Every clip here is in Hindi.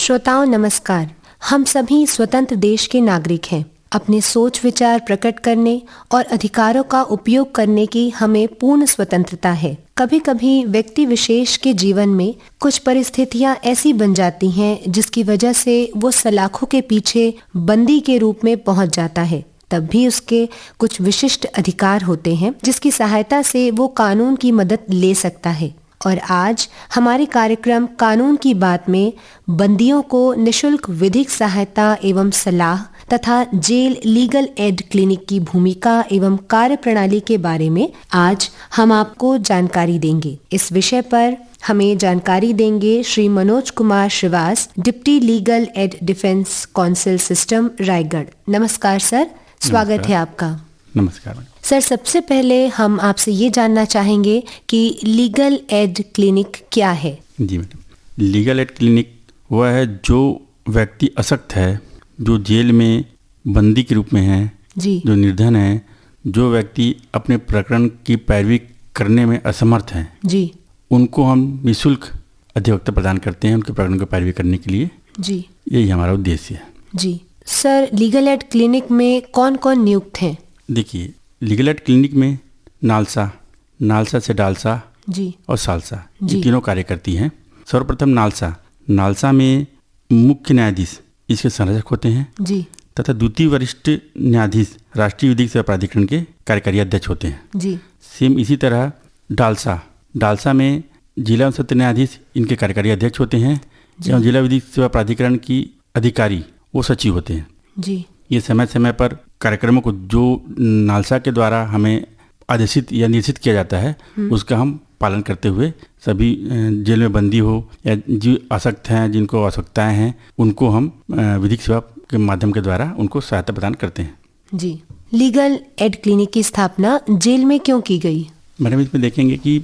श्रोताओं नमस्कार। हम सभी स्वतंत्र देश के नागरिक हैं। अपने सोच विचार प्रकट करने और अधिकारों का उपयोग करने की हमें पूर्ण स्वतंत्रता है। कभी कभी व्यक्ति विशेष के जीवन में कुछ परिस्थितियां ऐसी बन जाती हैं जिसकी वजह से वो सलाखों के पीछे बंदी के रूप में पहुंच जाता है। तब भी उसके कुछ विशिष्ट अधिकार होते हैं जिसकी सहायता से वो कानून की मदद ले सकता है। और आज हमारे कार्यक्रम कानून की बात में बंदियों को निशुल्क विधिक सहायता एवं सलाह तथा जेल लीगल एड क्लिनिक की भूमिका एवं कार्यप्रणाली के बारे में आज हम आपको जानकारी देंगे। इस विषय पर हमें जानकारी देंगे Shri Manoj Kumar Shrivas, deputy legal aid defence counsel system Raigarh. नमस्कार सर, स्वागत है आपका। नमस्कार सर, सबसे पहले हम आपसे ये जानना चाहेंगे कि लीगल एड क्लिनिक क्या है? जी मैडम, लीगल एड क्लिनिक वह है जो व्यक्ति अशक्त है, जो जेल में बंदी के रूप में है जी, जो निर्धन है, जो व्यक्ति अपने प्रकरण की पैरवी करने में असमर्थ हैं जी, उनको हम निःशुल्क अधिवक्ता प्रदान करते हैं उनके प्रकरण को पैरवी करने के लिए। जी यही हमारा उद्देश्य है। जी सर, लीगल एड क्लिनिक में कौन कौन नियुक्त हैं? देखिए, लीगल एड क्लिनिक में नालसा से डालसा जी और सालसा जी। ये तीनों कार्य करती हैं। सर्वप्रथम नालसा में मुख्य न्यायाधीश इसके संरक्षक होते हैं जी तथा द्वितीय वरिष्ठ न्यायाधीश राष्ट्रीय विधिक सेवा प्राधिकरण के कार्यकारी अध्यक्ष होते हैं। जी सेम इसी तरह डालसा में जिला एवं सत्र न्यायाधीश इनके कार्यकारी अध्यक्ष होते हैं एवं जिला विधिक सेवा प्राधिकरण की अधिकारी वो सचिव होते हैं। जी ये समय समय पर कार्यक्रमों को जो नालसा के द्वारा हमें आदेशित या निर्देशित किया जाता है उसका हम पालन करते हुए सभी जेल में बंदी हो या जो आसक्त हैं, जिनको आवश्यकताएं हैं, उनको हम विधिक सेवा के माध्यम के द्वारा उनको सहायता प्रदान करते हैं। जी लीगल एड क्लिनिक की स्थापना जेल में क्यों की गई? मैडम, इसमें देखेंगे कि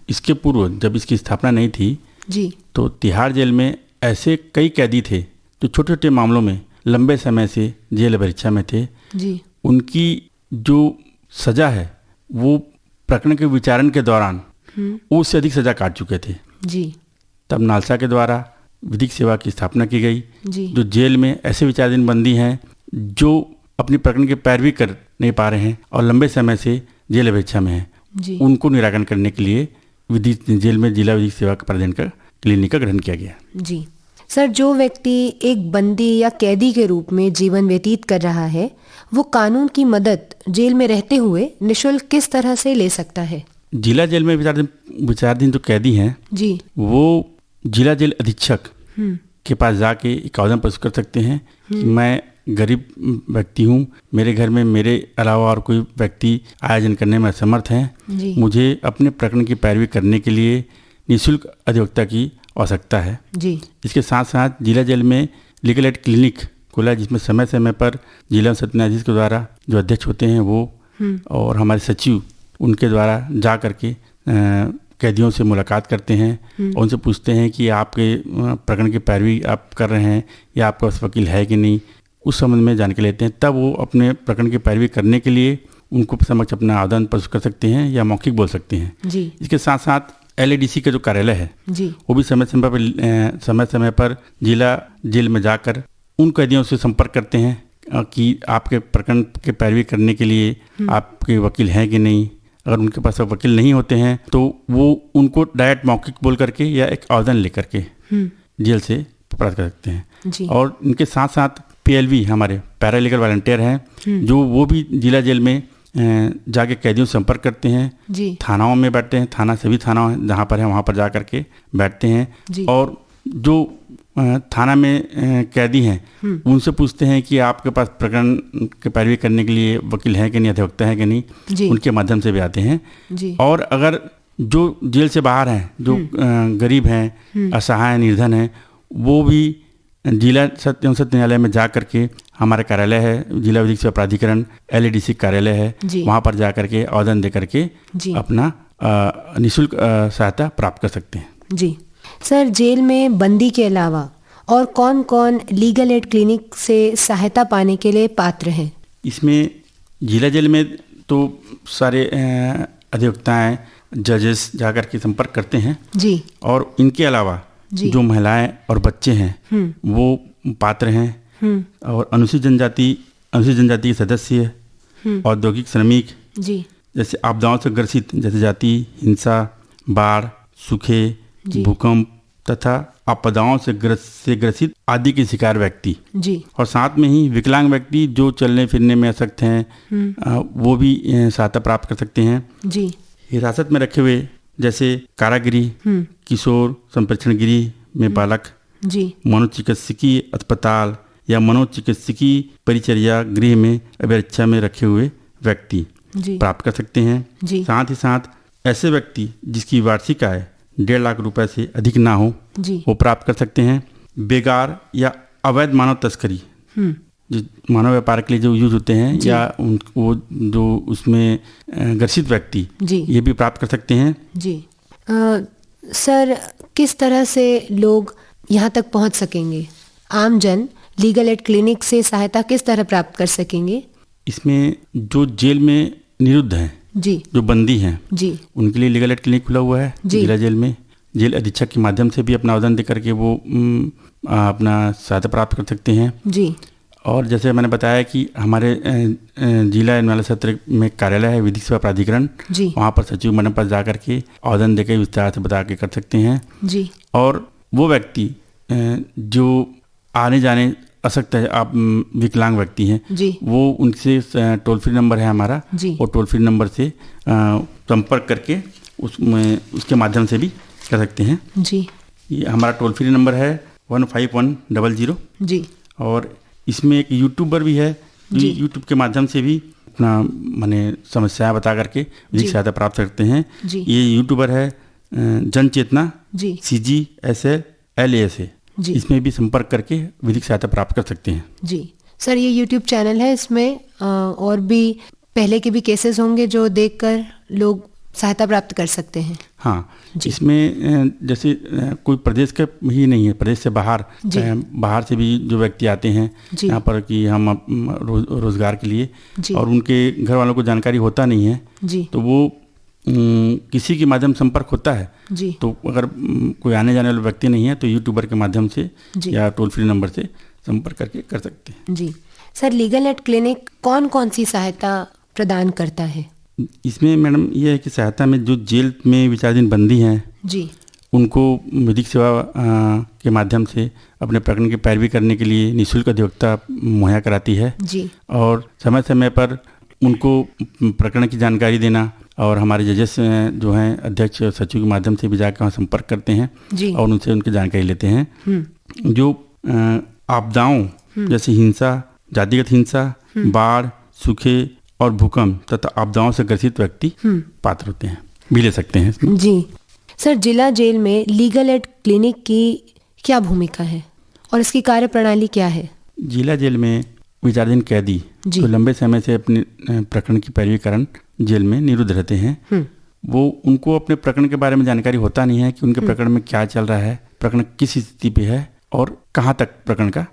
इसके पूर्व जब इसकी स्थापना नहीं थी जी तो तिहाड़ जेल में ऐसे कई कैदी थे जो छोटे छोटे मामलों में लंबे समय से जेल परीक्षा में थे। जी उनकी जो सजा है वो प्रकरण के विचारण के दौरान उससे अधिक सजा काट चुके थे। जी तब नालसा के द्वारा विधिक सेवा की स्थापना की गई, जी जो जेल में ऐसे विचाराधीन बंदी हैं जो अपनी प्रकरण की पैरवी कर नहीं पा रहे हैं और लंबे समय से जेल परीक्षा में हैं, जी उनको निराकरण करने के लिए जेल में जिला विधिक सेवा प्राधिकरण का क्लिनिक का गठन किया गया। जी सर, जो व्यक्ति एक बंदी या कैदी के रूप में जीवन व्यतीत कर रहा है वो कानून की मदद जेल में रहते हुए निःशुल्क किस तरह से ले सकता है? जिला जेल में विचाराधीन जो कैदी हैं जी वो जिला जेल अधीक्षक के पास जाके एक आवेदन प्रस्तुत कर सकते हैं कि मैं गरीब व्यक्ति हूँ, मेरे घर में मेरे अलावा और कोई व्यक्ति आयोजन करने में असमर्थ हैं, जी मुझे अपने प्रकरण की पैरवी करने के लिए निःशुल्क अधिवक्ता की आवश्यकता है। जी इसके साथ साथ जिला जेल में लीगल एड क्लिनिक खुला जिसमें समय समय पर जिला सत्र न्यायाधीश के द्वारा जो अध्यक्ष होते हैं वो और हमारे सचिव उनके द्वारा जा करके कैदियों से मुलाकात करते हैं और उनसे पूछते हैं कि आपके प्रकरण की पैरवी आप कर रहे हैं या आपका वकील है कि नहीं, उस संबंध में जानकारी लेते हैं। तब वो अपने प्रकरण की पैरवी करने के लिए उनको समक्ष अपना आवेदन प्रस्तुत कर सकते हैं या मौखिक बोल सकते हैं। जी इसके साथ साथ LADC का जो कार्यालय है जी वो भी समय समय पर जिला जेल में जाकर उन कैदियों से संपर्क करते हैं कि आपके प्रकरण के पैरवी करने के लिए आपके वकील हैं कि नहीं। अगर उनके पास वकील नहीं होते हैं तो वो उनको डायरेक्ट मौखिक बोल करके या एक आवेदन लेकर के जेल से प्राप्त कर सकते हैं। जी और इनके साथ साथ PLV हमारे पैरालीगल वॉलंटियर हैं जो वो भी जिला जेल में जाके कैदियों से संपर्क करते हैं, जी थानाओं में बैठते हैं, सभी थाना जहाँ पर है वहाँ पर जा करके बैठते हैं जी और जो थाना में कैदी हैं उनसे पूछते हैं कि आपके पास प्रकरण की पैरवी करने के लिए वकील है कि नहीं, अधिवक्ता है कि नहीं, जी उनके माध्यम से भी आते हैं। जी और अगर जो जेल से बाहर हैं, जो गरीब हैं, असहाय निर्धन हैं, वो भी जिला सत्य न्यायालय में जा करके हमारा कार्यालय है जिला विधिक सेवा प्राधिकरण LADC कार्यालय है, वहाँ पर जा करके आवेदन दे करके अपना निःशुल्क सहायता प्राप्त कर सकते हैं। जी सर, जेल में बंदी के अलावा और कौन कौन लीगल एड क्लिनिक से सहायता पाने के लिए पात्र हैं? इसमें जिला जेल में तो सारे अधिवक्ताएं, जजेस जाकर के संपर्क करते हैं जी और इनके अलावा जी। जो महिलाएं और बच्चे हैं वो पात्र हैं, और अनुसूचित जनजाति के सदस्य, औद्योगिक श्रमिक, जी। जैसे आपदाओं से ग्रसित, जैसे जाति, हिंसा, बाढ़, सूखे, जी। भूकंप तथा आपदाओं से ग्रसित आदि के शिकार व्यक्ति, जी। और साथ में ही विकलांग व्यक्ति जो चलने फिरने में असक्षम हैं, वो भी सहायता प्राप्त कर सकते हैं। जी। हिरासत में रखे हुए, जैसे कारागृह, किशोर संप्रेक्षण गृह में बालक, जी। मनोचिकित्सकीय अस्पताल या मनोचिकित्सकीय परिचर्या गृह में अभिरक्षा में रखे हुए व्यक्ति जी। प्राप्त कर सकते हैं। जी। साथ ही साथ ऐसे व्यक्ति जिसकी वार्षिक आय 1.5 लाख रुपए से अधिक ना हो, जी। वो प्राप्त कर सकते हैं। बेगार या अवैध मानव तस्करी, जो मानव व्यापार के लिए जो यूज होते हैं, जी। या वो जो उसमें ग्रसित व्यक्ति, जी। ये भी प्राप्त कर सकते हैं। जी। सर, किस तरह से लोग यहाँ तक पहुँच सकेंगे? आम जन लीगल एड क्लिनिक से सहायता किस तरह प्राप्त कर सकेंगे? इसमें जो जेल में निरुद्ध हैं, जी। जो बंदी हैं, जी। उनके लिए लीगल एड क्लिनिक खुला हुआ है जी। जिला जेल में। जेल अधीक्षक के माध्यम से भी अपना आवेदन दे करके वो अपना सहायता प्राप्त कर सकते हैं। जी। और जैसे मैंने बताया कि हमारे जिला न्यायालय सत्र में कार्यालय है विधिक सेवा प्राधिकरण, जी। वहाँ पर सचिव मंडल पर जा करके आवेदन देकर विस्तार से बता के कर सकते हैं। जी। और वो व्यक्ति जो आने जाने असक्त है, आप विकलांग व्यक्ति हैं, जी। वो उनसे टोल फ्री नंबर है हमारा, जी। और टोल फ्री नंबर से संपर्क करके उसके माध्यम से भी कर सकते हैं। जी। ये हमारा टोल फ्री नंबर है 15100। जी। और इसमें एक यूट्यूबर भी है जो जी। यूट्यूब के माध्यम से भी अपना माने समस्याएं बता करके विधिक सहायता प्राप्त करते हैं। जी। ये यूट्यूबर है जन चेतना जी। CGSLASA। जी। इसमें भी संपर्क करके विधिक सहायता प्राप्त कर सकते हैं। जी। सर, ये यूट्यूब चैनल है, इसमें और भी पहले के भी केसेस होंगे जो देखकर लोग सहायता प्राप्त कर सकते हैं? हाँ, जी। इसमें जैसे कोई प्रदेश का ही नहीं है, प्रदेश से बाहर से भी जो व्यक्ति आते हैं जी। यहाँ पर कि हम रोजगार के लिए, जी। और उनके घर वालों को जानकारी होता नहीं है, जी। तो वो किसी के माध्यम संपर्क होता है। जी। तो अगर कोई आने जाने वाला व्यक्ति नहीं है तो यूट्यूबर के माध्यम से जी। या टोल फ्री नंबर से संपर्क करके कर सकते हैं। जी। सर, लीगल एड क्लिनिक कौन कौन सी सहायता प्रदान करता है? इसमें मैडम ये है कि सहायता में जो जेल में विचाराधीन बंदी हैं, जी। उनको विधिक सेवा के माध्यम से अपने प्रकरण की पैरवी करने के लिए निःशुल्क अधिवक्ता मुहैया कराती है। जी। और समय समय पर उनको प्रकरण की जानकारी देना, और हमारे जजेस जो हैं अध्यक्ष और सचिव के माध्यम से भी जाकर वहाँ संपर्क करते हैं जी। और उनसे उनकी जानकारी लेते हैं। जो आपदाओं जैसे हिंसा, जातिगत हिंसा, बाढ़, सूखे और भूकंप तथा आपदाओं से ग्रसित व्यक्ति पात्र होते हैं, भी ले सकते हैं। जी। सर, जिला जेल में लीगल एड क्लिनिक की क्या भूमिका है और इसकी कार्यप्रणाली क्या है? जिला जेल में विचाराधीन कैदी जो लंबे समय से अपने प्रकरण की पैरवी कारण जेल में निरुद्ध रहते हैं, वो उनको अपने प्रकरण के बारे में जानकारी होता नहीं है कि उनके प्रकरण में क्या चल रहा है, प्रकरण किस स्थिति पे है और कहाँ तक प्रकरण का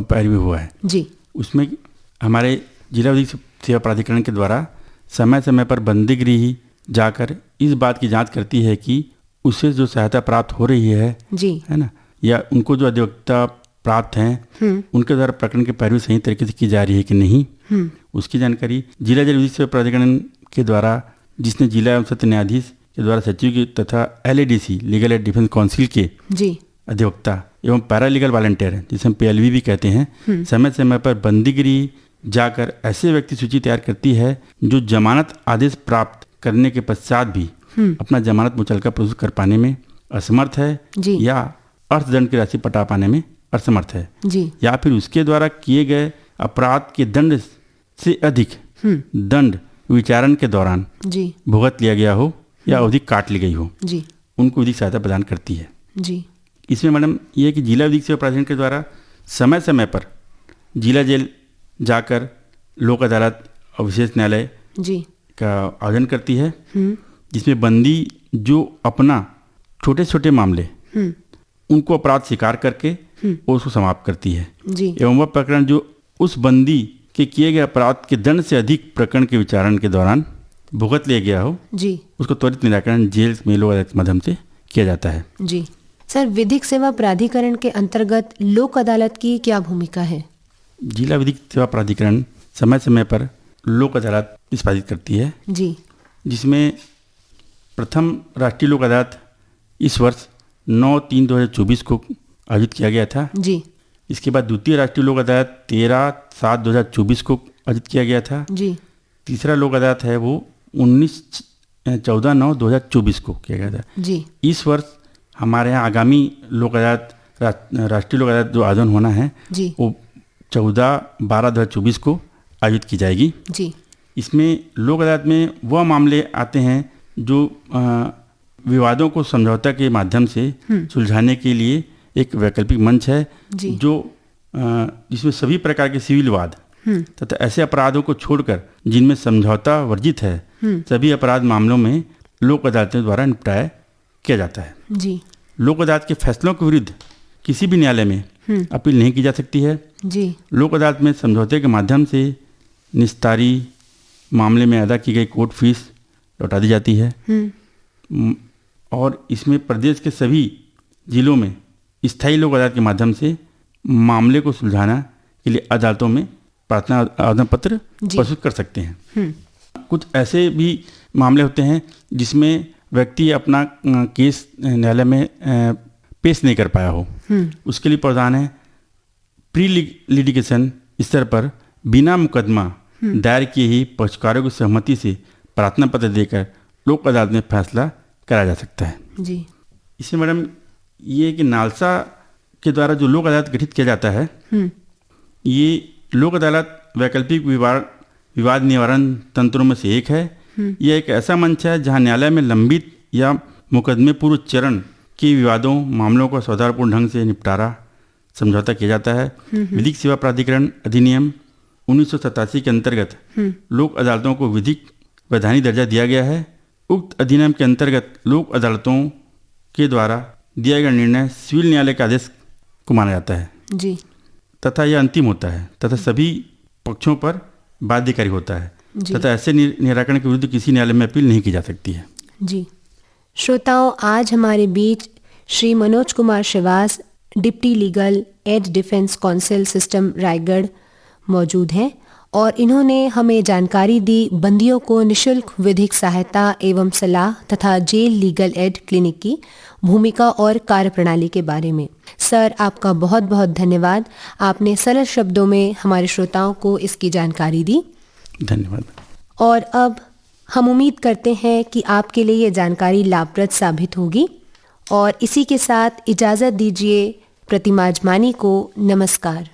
पैरवी हुआ है। जी। उसमें हमारे जिला विधिक सेवा प्राधिकरण के द्वारा समय समय पर बंदी गृह जाकर इस बात की जांच करती है कि उससे जो सहायता प्राप्त हो रही है, जी, है ना, या उनको जो अधिवक्ता प्राप्त हैं उनके द्वारा प्रकरण की पैरवी सही तरीके से की जा रही है कि नहीं, उसकी जानकारी जिला जेल विधिक सेवा प्राधिकरण के द्वारा, जिसने जिला एवं सत्र न्यायाधीश के द्वारा सचिव के तथा LADC legal aid defence council के जी, अधिवक्ता एवं पैरालीगल वॉलंटियर जिसे हम PLV भी कहते हैं, समय समय पर बंदी गृह जाकर ऐसे व्यक्ति सूची तैयार करती है जो जमानत आदेश प्राप्त करने के पश्चात भी अपना जमानत मुचलका प्रस्तुत कर पाने में असमर्थ है जी, या अर्थदंड की राशि पटा पाने में असमर्थ है, जी, या फिर उसके द्वारा किए गए अपराध के दंड से अधिक दंड विचारण के दौरान जी, भुगत लिया गया हो या अवधि काट ली गई हो, जी, उनको विधिक सहायता प्रदान करती है। जी। इसमें मैडम ये है कि जिला विधिक सेवा प्राधिकरण के द्वारा समय समय पर जिला जेल जाकर लोक अदालत और विशेष न्यायालय जी का आयोजन करती है, जिसमें बंदी जो अपना छोटे छोटे मामले उनको अपराध स्वीकार करके वो उसको समाप्त करती है, जी, एवं वह प्रकरण जो उस बंदी के किए गए अपराध के दंड से अधिक प्रकरण के विचारण के दौरान भुगत लिया गया हो, जी, उसको त्वरित निराकरण जेल में लोक अदालत के माध्यम से किया जाता है। जी। सर, विधिक सेवा प्राधिकरण के अंतर्गत लोक अदालत की क्या भूमिका है? जिला विधिक सेवा प्राधिकरण समय समय पर लोक अदालत निष्पादित करती है जी। जिसमें प्रथम राष्ट्रीय लोक अदालत इस वर्ष 9/3/2024 को आयोजित किया गया था जी। इसके बाद द्वितीय राष्ट्रीय लोक अदालत 13/7/2024 को आयोजित किया गया था जी। तीसरा लोक अदालत है वो 14/9/2024 को किया गया था जी। इस वर्ष हमारे यहाँ आगामी लोक अदालत राष्ट्रीय लोक अदालत जो आयोजन होना है जी। वो 14/12/2024 को आयोजित की जाएगी जी। इसमें लोक अदालत में वह मामले आते हैं जो विवादों को समझौता के माध्यम से सुलझाने के लिए एक वैकल्पिक मंच है जो जिसमें सभी प्रकार के सिविल वाद तथा ऐसे अपराधों को छोड़कर जिनमें समझौता वर्जित है सभी अपराध मामलों में लोक अदालतों द्वारा निपटाया किया जाता है जी। लोक अदालत के फैसलों के विरुद्ध किसी भी न्यायालय में अपील नहीं की जा सकती है जी। लोक अदालत में समझौते के माध्यम से निस्तारी मामले में अदा की गई कोर्ट फीस लौटा दी जाती है और इसमें प्रदेश के सभी जिलों में स्थायी लोक अदालत के माध्यम से मामले को सुलझाना के लिए अदालतों में प्रार्थना आवेदन पत्र प्रस्तुत कर सकते हैं कुछ ऐसे भी मामले होते हैं जिसमें व्यक्ति अपना केस न्यायालय में पेश नहीं कर पाया हो उसके लिए प्रावधान है प्री लिटिगेशन स्तर पर बिना मुकदमा दायर किए ही पक्षकारों की सहमति से प्रार्थना पत्र देकर लोक अदालत में फैसला कराया जा सकता है जी। इसमें मैडम ये कि नालसा के द्वारा जो लोक अदालत गठित किया जाता है ये लोक अदालत वैकल्पिक विवाद निवारण तंत्रों में से एक है यह एक ऐसा मंच है जहां न्यायालय में लंबित या मुकदमे पूर्व चरण के विवादों मामलों का सौहार्दपूर्ण ढंग से निपटारा समझौता किया जाता है विधिक सेवा प्राधिकरण अधिनियम 1987 के अंतर्गत लोक अदालतों को विधिक वैधानिक दर्जा दिया गया है उक्त अधिनियम के अंतर्गत लोक अदालतों के द्वारा दिया गया निर्णय सिविल न्यायालय का आदेश को माना जाता है जी। तथा यह अंतिम होता है तथा सभी पक्षों पर बाध्यकारी होता है तथा ऐसे निराकरण के विरुद्ध किसी न्यायालय में अपील नहीं की जा सकती है जी। श्रोताओं, आज हमारे बीच Shri Manoj Kumar Shrivas, deputy legal aid defence counsel system Raigarh मौजूद हैं और इन्होंने हमें जानकारी दी बंदियों को निशुल्क विधिक सहायता एवं सलाह तथा जेल लीगल एड क्लिनिक की भूमिका और कार्यप्रणाली के बारे में। सर, आपका बहुत बहुत धन्यवाद। आपने सरल शब्दों में हमारे श्रोताओं को इसकी जानकारी दी। धन्यवाद। और अब हम उम्मीद करते हैं कि आपके लिए ये जानकारी लाभप्रद साबित होगी और इसी के साथ इजाज़त दीजिए प्रतिमा अजमानी को। नमस्कार।